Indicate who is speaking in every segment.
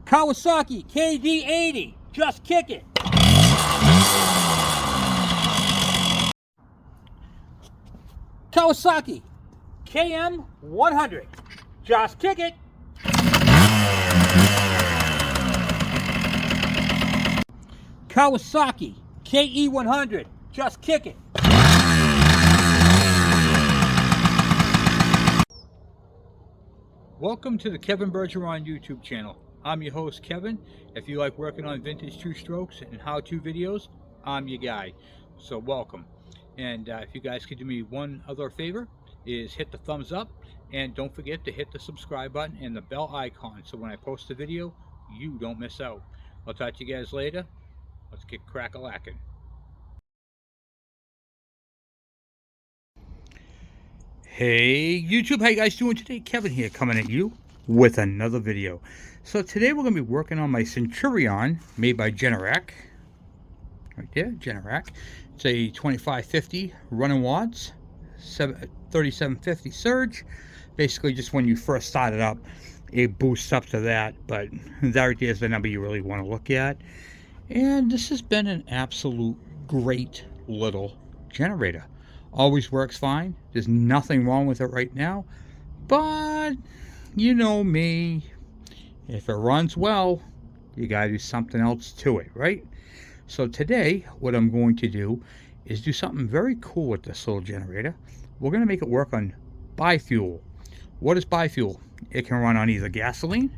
Speaker 1: Kawasaki KD80, just kick it. Kawasaki KM100, just kick it. Kawasaki KE100, just kick it. Welcome to the Kevin Bergeron YouTube channel. I'm your host, Kevin. If you like working on vintage two-strokes and how-to videos, I'm your guy. So welcome. And if you guys could do me one other favor, is hit the thumbs up, and don't forget to hit the subscribe button and the bell icon, so when I post a video, you don't miss out. I'll talk to you guys later. Let's get crack-a-lackin'. Hey YouTube, how you guys doing today? Kevin here, coming at you with another video. So today we're going to be working on my Centurion, made by Generac. Right there, Generac. It's a 2550 running watts, 3750 surge. Basically just when you first start it up, it boosts up to that, but that right there is the number you really want to look at. And this has been an absolute great little generator. Always works fine. There's nothing wrong with it right now, but you know me, if it runs well, you gotta do something else to it, right? So today what I'm going to do is do something very cool with this little generator. We're going to make it work on bi-fuel. What is bi-fuel? It can run on either gasoline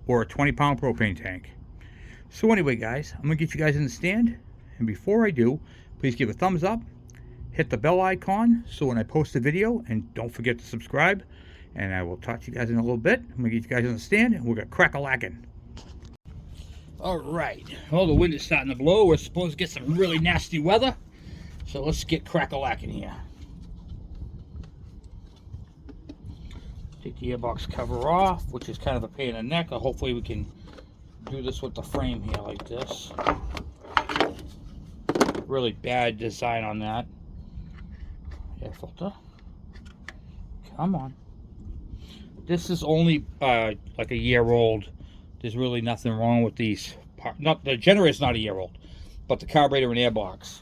Speaker 1: or a 20-pound propane tank. So anyway guys, I'm gonna get you guys in the stand, and before I do, please give a thumbs up, hit the bell icon so when I post a video, and don't forget to subscribe, and I will talk to you guys in a little bit. I'm gonna get you guys in the stand, and we're gonna crack-a-lackin'. Alright, well, the wind is starting to blow. We're supposed to get some really nasty weather, so let's get crack-a-lackin' here. Take the airbox cover off, which is kind of a pain in the neck. Hopefully we can do this with the frame here like this. Really bad design on that. Air filter. Come on. This is only like a year old. There's really nothing wrong with these parts. Not the generator's not a year old, but the carburetor and airbox.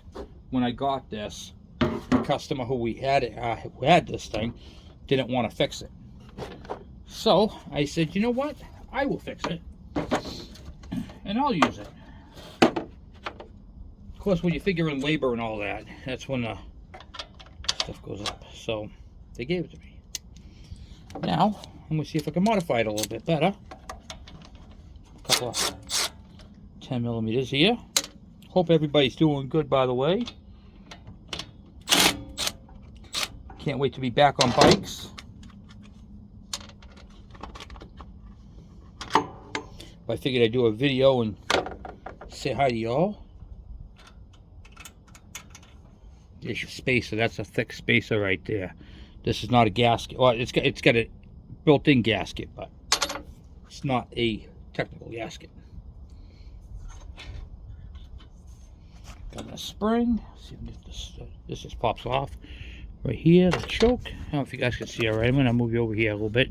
Speaker 1: When I got this, the customer who had this thing didn't want to fix it. So I said, you know what? I will fix it, and I'll use it. Of course, when you figure in labor and all that, that's when the stuff goes up. So they gave it to me. Now I'm gonna see if I can modify it a little bit better. A couple of 10 millimeters here. Hope everybody's doing good, by the way. Can't wait to be back on bikes. I figured I'd do a video and say hi to y'all. There's your spacer. That's a thick spacer right there. This is not a gasket. Well, it's got a built-in gasket, but it's not a technical gasket. Got a spring. Let's see if we can get this just pops off right here. The choke. I don't know if you guys can see it right. I'm going to move you over here a little bit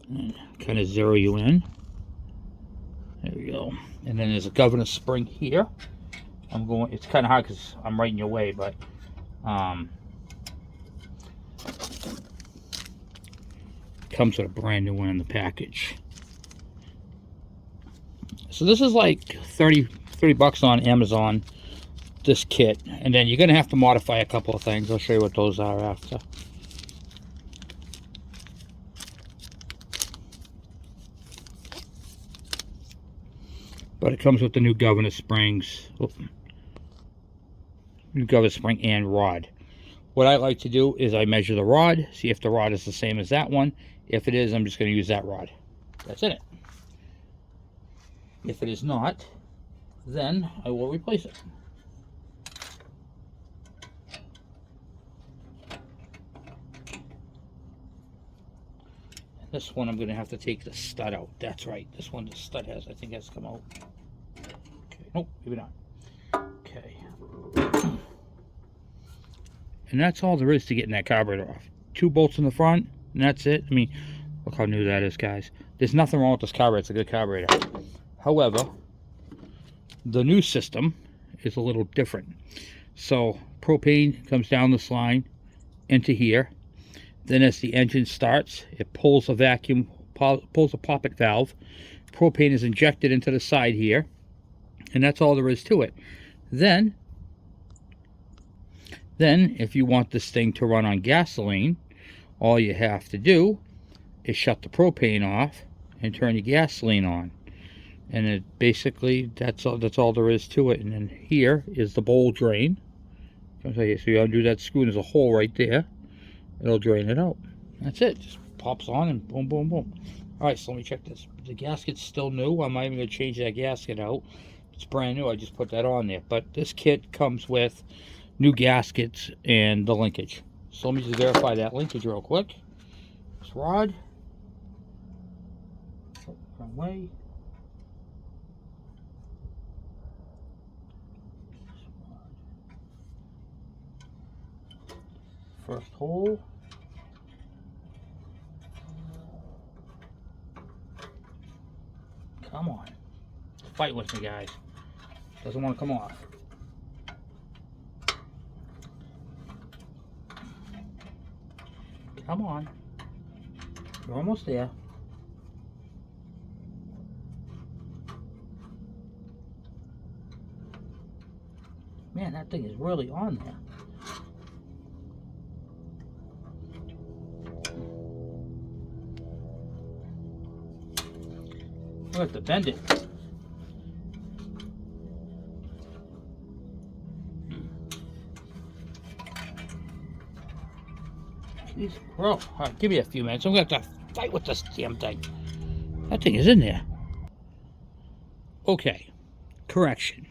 Speaker 1: and kind of zero you in. There we go. And then there's a governor spring here. It's kind of hard because I'm right in your way, but comes with a brand new one in the package. So this is like 30 bucks on Amazon, this kit. And then you're going to have to modify a couple of things. I'll show you what those are after. But it comes with the new governor springs. New governor spring and rod. What I like to do is I measure the rod, see if the rod is the same as that one. If it is, I'm just going to use that rod. That's it. If it is not, then I will replace it. This one I'm going to have to take the stud out. That's right. This one the stud has, I think, has come out. Okay. Nope, maybe not. Okay. And that's all there is to getting that carburetor off. 2 bolts in the front, and that's it. I mean, a Look how new that is, guys. There's nothing wrong with this carburetor. It's a good carburetor. However, the new system is a little different. So propane comes down this line into here. Then as the engine starts, it pulls a vacuum, pulls a poppet valve. Propane is injected into the side here. And that's all there is to it. Then if you want this thing to run on gasoline, all you have to do is shut the propane off and turn your gasoline on. And it basically, that's all there is to it. And then here is the bowl drain. So you undo that screw, and there's a hole right there. It'll drain it out. That's it. Just pops on and boom, boom, boom. Alright, so let me check this. The gasket's still new. I'm not even going to change that gasket out. It's brand new. I just put that on there. But this kit comes with new gaskets and the linkage. So let me just verify that linkage real quick. This rod. Oh, wrong way. First hole. Come on. Fight with me, guys. Doesn't want to come off. Come on. You're almost there. Man, that thing is really on there. I have to bend it. Jeez, bro. Alright, give me a few minutes. I'm going to have to fight with this damn thing. That thing is in there. Okay. Correction.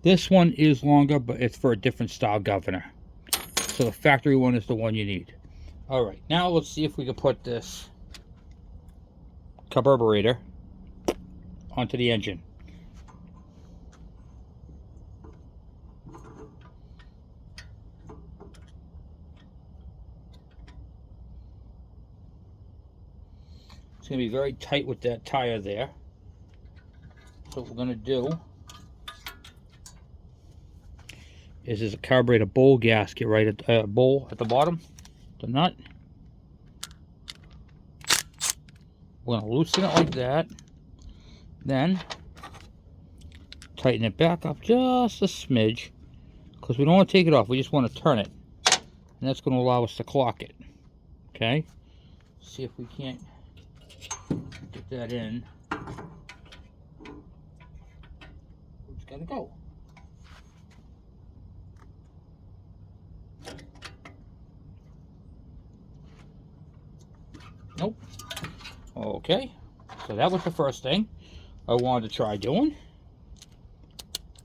Speaker 1: This one is longer, but it's for a different style governor. So the factory one is the one you need. Alright, now let's see if we can put this carburetor onto the engine. It's going to be very tight with that tire there. So what we're going to do is there's a carburetor bowl gasket right at bowl at the bottom, the nut. We're going to loosen it like that. Then tighten it back up just a smidge, because we don't want to take it off. We just want to turn it, and that's going to allow us to clock it. Okay. See if we can't get that in. It's got to go. Nope. Okay, so that was the first thing I wanted to try doing.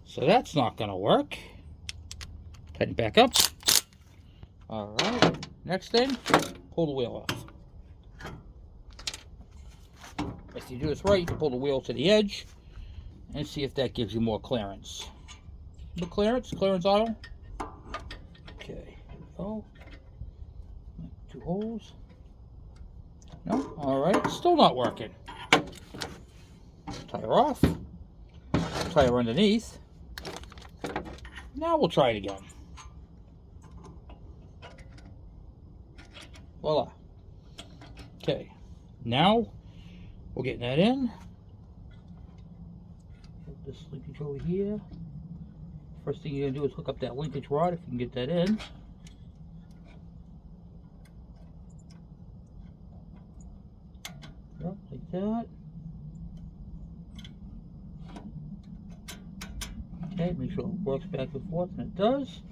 Speaker 1: So that's not going to work. Tighten it back up. Alright, next thing, pull the wheel off. If you do this right, you can pull the wheel to the edge and see if that gives you more clearance. The clearance auto. Okay, here we go. 2 holes. No, alright, still not working. Tire off. Tire underneath. Now we'll try it again. Voila. Okay, now we're getting that in. Put this linkage over here. First thing you're going to do is hook up that linkage rod if you can get that in. Yep, like that. Okay, make sure it works back and forth, and it does.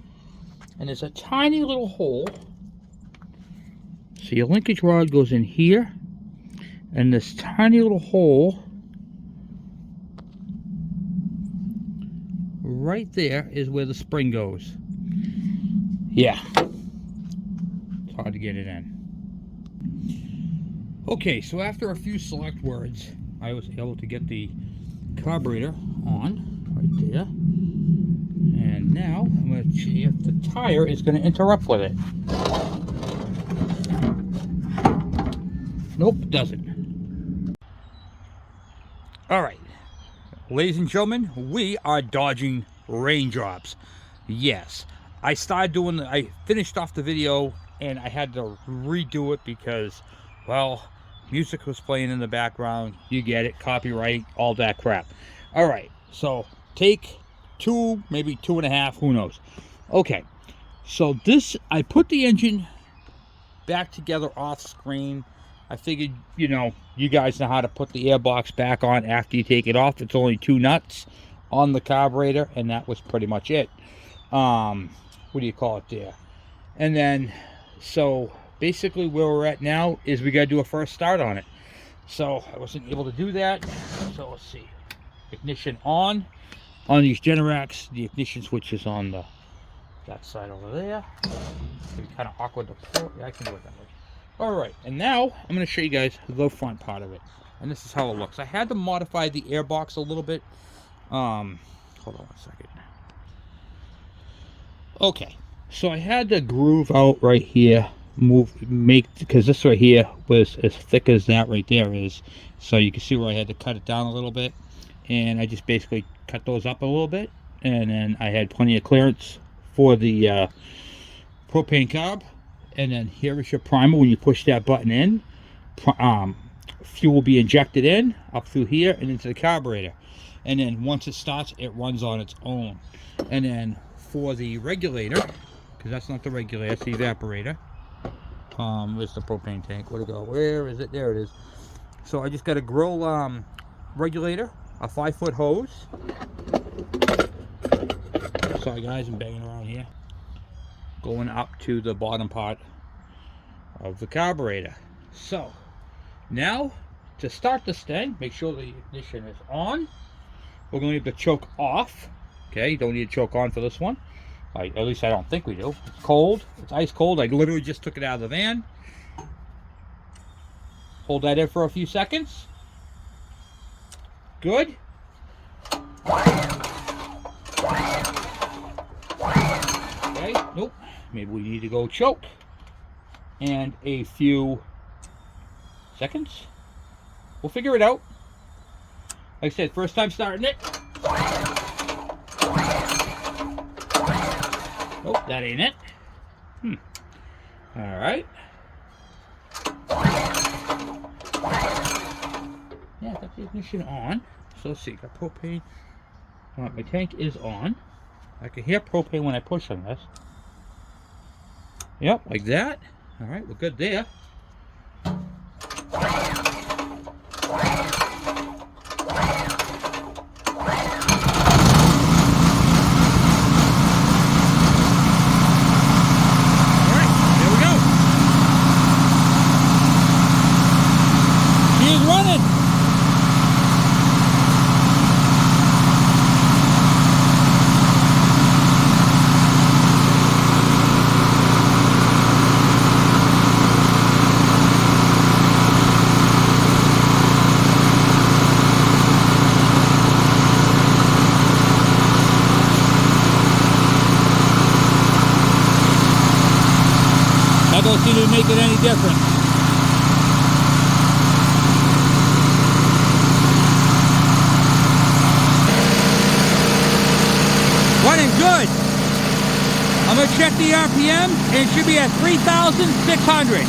Speaker 1: And there's a tiny little hole. So your linkage rod goes in here, and this tiny little hole right there is where the spring goes. Yeah, it's hard to get it in. Okay, so after a few select words, I was able to get the carburetor on right there. And now I'm going to see if the tire is going to interrupt with it. Nope, doesn't. All right, ladies and gentlemen, we are dodging raindrops. Yes, I finished off the video and I had to redo it because, well, music was playing in the background. You get it, copyright, all that crap. All right, so take 2, maybe 2.5, who knows. Okay, so I put the engine back together off screen. I figured, you guys know how to put the airbox back on after you take it off. It's only 2 nuts on the carburetor, and that was pretty much it. What do you call it there? And then, so basically where we're at now is we got to do a first start on it. So I wasn't able to do that. So let's see. Ignition on these Generacs. The ignition switch is on that side over there. It'd be kind of awkward to pull. Yeah, I can do it that way. All right, and now I'm going to show you guys the front part of it, and this is how it looks. I had to modify the airbox a little bit. Hold on one second. Okay, so I had to groove out right here, because this right here was as thick as that right there is. So you can see where I had to cut it down a little bit, and I just basically cut those up a little bit, and then I had plenty of clearance for the propane carb. And then here is your primer. When you push that button in, fuel will be injected in up through here and into the carburetor, and then once it starts, it runs on its own. And then for the regulator, because that's not the regulator, it's the evaporator. Where's the propane tank? Where'd it go? Where is it? There it is. So I just got a grill regulator, a 5-foot hose. Sorry guys, I'm banging around here. Going up to the bottom part of the carburetor. So now to start this thing, make sure the ignition is on. We're going to leave the choke off. Okay, don't need a choke on for this one. At least I don't think we do. It's cold. It's ice cold. I literally just took it out of the van. Hold that in for a few seconds. Good. Okay, nope. Maybe we need to go choke. And a few seconds. We'll figure it out. Like I said, first time starting it. Nope, that ain't it. Alright. Yeah, got the ignition on. So let's see, got propane. My tank is on. I can hear propane when I push on this. Yep, like that. Alright, we're good there. That don't seem to make it any difference. Running good. I'm going to check the RPM and it should be at 3,600.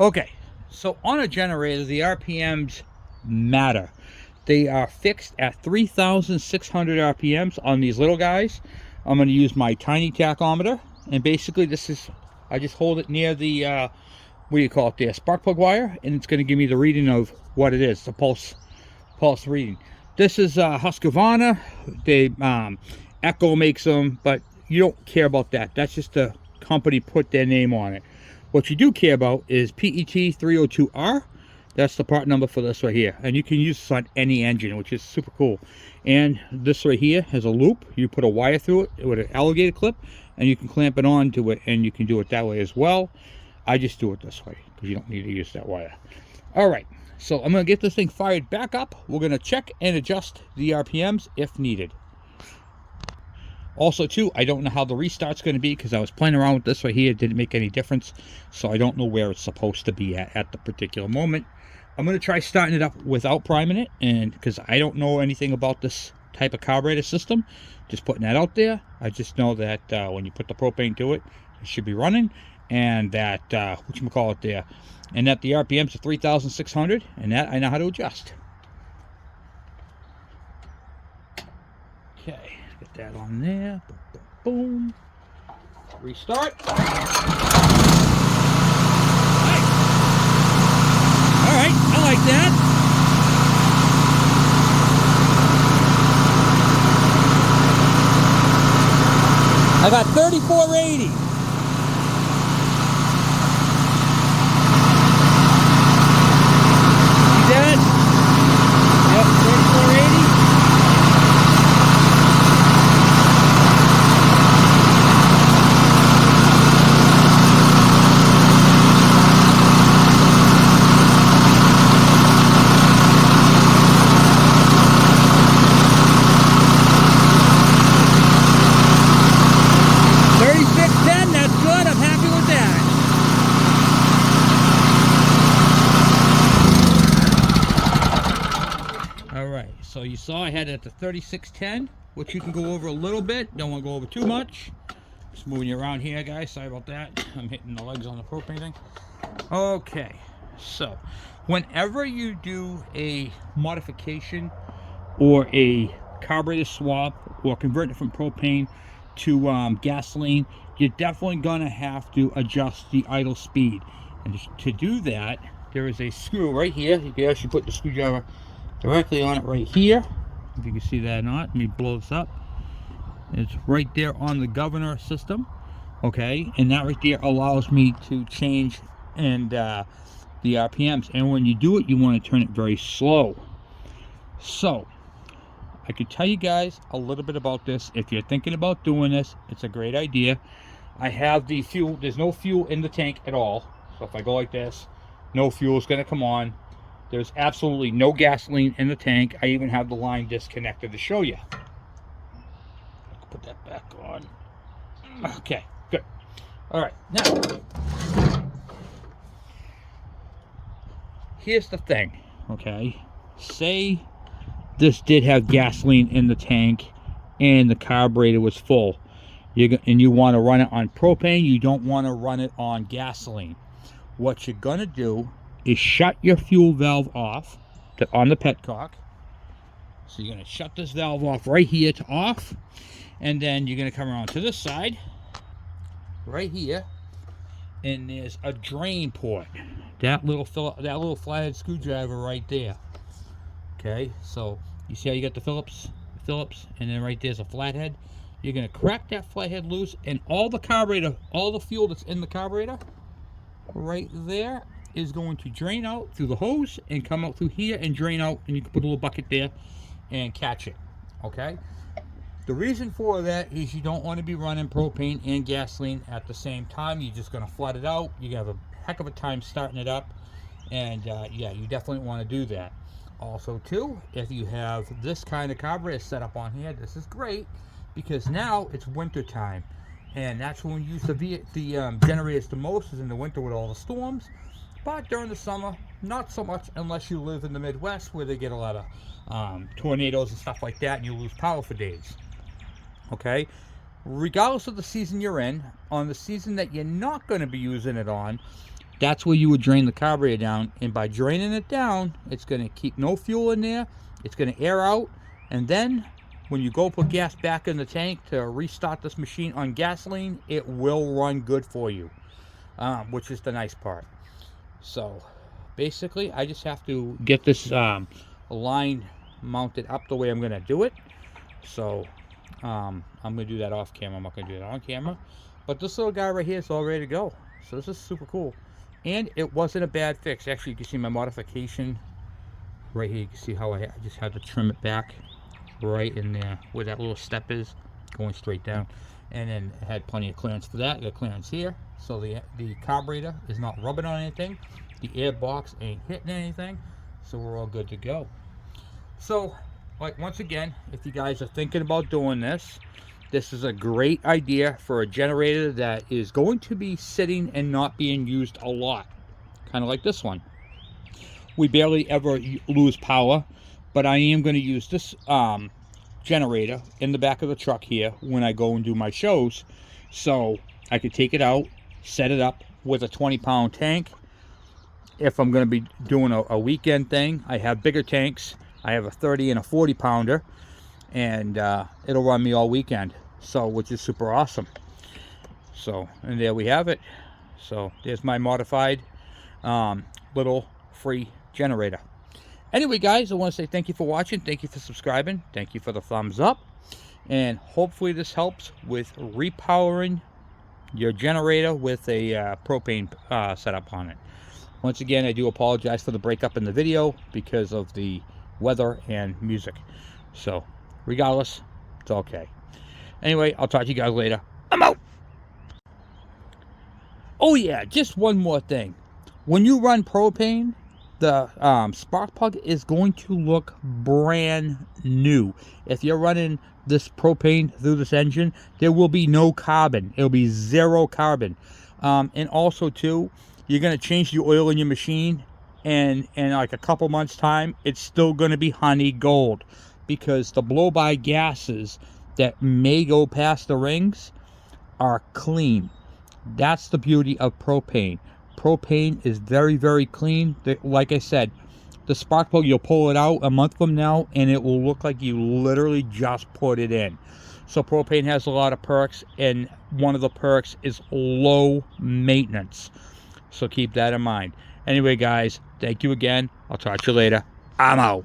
Speaker 1: Okay, so on a generator, the RPMs matter. They are fixed at 3,600 RPMs on these little guys. I'm going to use my tiny tachometer, and basically this is, I just hold it near the, what do you call it there, spark plug wire, and it's going to give me the reading of what it is, the pulse reading. This is Husqvarna. They, Echo makes them, but you don't care about that. That's just the company put their name on it. What you do care about is PET 302R. That's the part number for this right here, and you can use this on any engine, which is super cool. And this right here has a loop. You put a wire through it with an alligator clip, and you can clamp it onto it, and you can do it that way as well. I just do it this way because you don't need to use that wire. All right, so I'm going to get this thing fired back up. We're going to check and adjust the RPMs if needed. Also, too, I don't know how the restart's going to be because I was playing around with this right here. It didn't make any difference. So I don't know where it's supposed to be at the particular moment. I'm going to try starting it up without priming it, and because I don't know anything about this type of carburetor system. Just putting that out there. I just know that when you put the propane to it, it should be running, and that, whatchamacallit there, and that the RPMs are 3,600, and that I know how to adjust. Okay, get that on there. Boom, boom, boom. Restart. Alright, I like that. I got 3480. See that? Yep, 3480. So you saw I had it at the 3610, which you can go over a little bit. Don't want to go over too much. Just moving you around here, guys. Sorry about that. I'm hitting the legs on the propane thing. Okay, so whenever you do a modification or a carburetor swap or convert it from propane to gasoline, you're definitely going to have to adjust the idle speed. And to do that, there is a screw right here. You can actually put the screwdriver directly on it right here, if you can see that or not. Let me blow this up. It's right there on the governor system, okay, and that right there allows me to change and the RPMs. And when you do it, you want to turn it very slow. So I could tell you guys a little bit about this. If you're thinking about doing this, it's a great idea. I have the fuel. There's no fuel in the tank at all, so if I go like this, no fuel is going to come on. There's absolutely no gasoline in the tank. I even have the line disconnected to show you. Put that back on. Okay, good. All right, now, here's the thing, okay? Say this did have gasoline in the tank and the carburetor was full. And you want to run it on propane. You don't want to run it on gasoline. What you're going to do is shut your fuel valve off on the petcock. So you're going to shut this valve off right here to off, and then you're going to come around to this side right here, and there's a drain port. That little flathead screwdriver right there. Okay, so you see how you got the Phillips, and then right there's a flathead. You're going to crack that flathead loose, and all the carburetor, all the fuel that's in the carburetor right there is going to drain out through the hose and come out through here and drain out, and you can put a little bucket there and catch it. Okay, the reason for that is you don't want to be running propane and gasoline at the same time. You're just going to flood it out. You're going to have a heck of a time starting it up, and yeah, you definitely want to do that. Also too, if you have this kind of carburetor set up on here, this is great because now it's winter time, and that's when we use the generators the most, is in the winter with all the storms. But during the summer, not so much, unless you live in the Midwest where they get a lot of tornadoes and stuff like that, and you lose power for days. Okay, regardless of the season you're in, on the season that you're not going to be using it on, that's where you would drain the carburetor down, and by draining it down, it's going to keep no fuel in there, it's going to air out, and then when you go put gas back in the tank to restart this machine on gasoline, it will run good for you, which is the nice part. So basically, I just have to get this line mounted up the way I'm going to do it. So I'm going to do that off camera. I'm not going to do that on camera. But this little guy right here is all ready to go. So this is super cool. And it wasn't a bad fix. Actually, you can see my modification right here. You can see how I just had to trim it back right in there where that little step is, going straight down. And then it had plenty of clearance for that. Got clearance here, so the carburetor is not rubbing on anything. The air box ain't hitting anything, so we're all good to go. So, like, once again, if you guys are thinking about doing this, this is a great idea for a generator that is going to be sitting and not being used a lot. Kind of like this one. We barely ever lose power, but I am going to use this generator in the back of the truck here when I go and do my shows. So I could take it out, set it up with a 20-pound tank. If I'm going to be doing a weekend thing, I have bigger tanks. I have a 30 and a 40 pounder, and it'll run me all weekend, so which is super awesome. So, and there we have it. So there's my modified little free generator. Anyway, guys, I want to say thank you for watching. Thank you for subscribing. Thank you for the thumbs up. And hopefully this helps with repowering your generator with a propane setup on it. Once again, I do apologize for the breakup in the video because of the weather and music. So, regardless, it's okay. Anyway, I'll talk to you guys later. I'm out! Oh yeah, just one more thing. When you run propane, the spark plug is going to look brand new. If you're running this propane through this engine, there will be no carbon. It'll be zero carbon. And also too, you're going to change the oil in your machine, and in like a couple months time, it's still going to be honey gold, because the blow-by gases that may go past the rings are clean. That's the beauty of propane. Propane is very, very clean. Like I said, the spark plug, you'll pull it out a month from now and it will look like you literally just put it in. So propane has a lot of perks, and one of the perks is low maintenance. So keep that in mind. Anyway, guys, thank you again. I'll talk to you later. I'm out.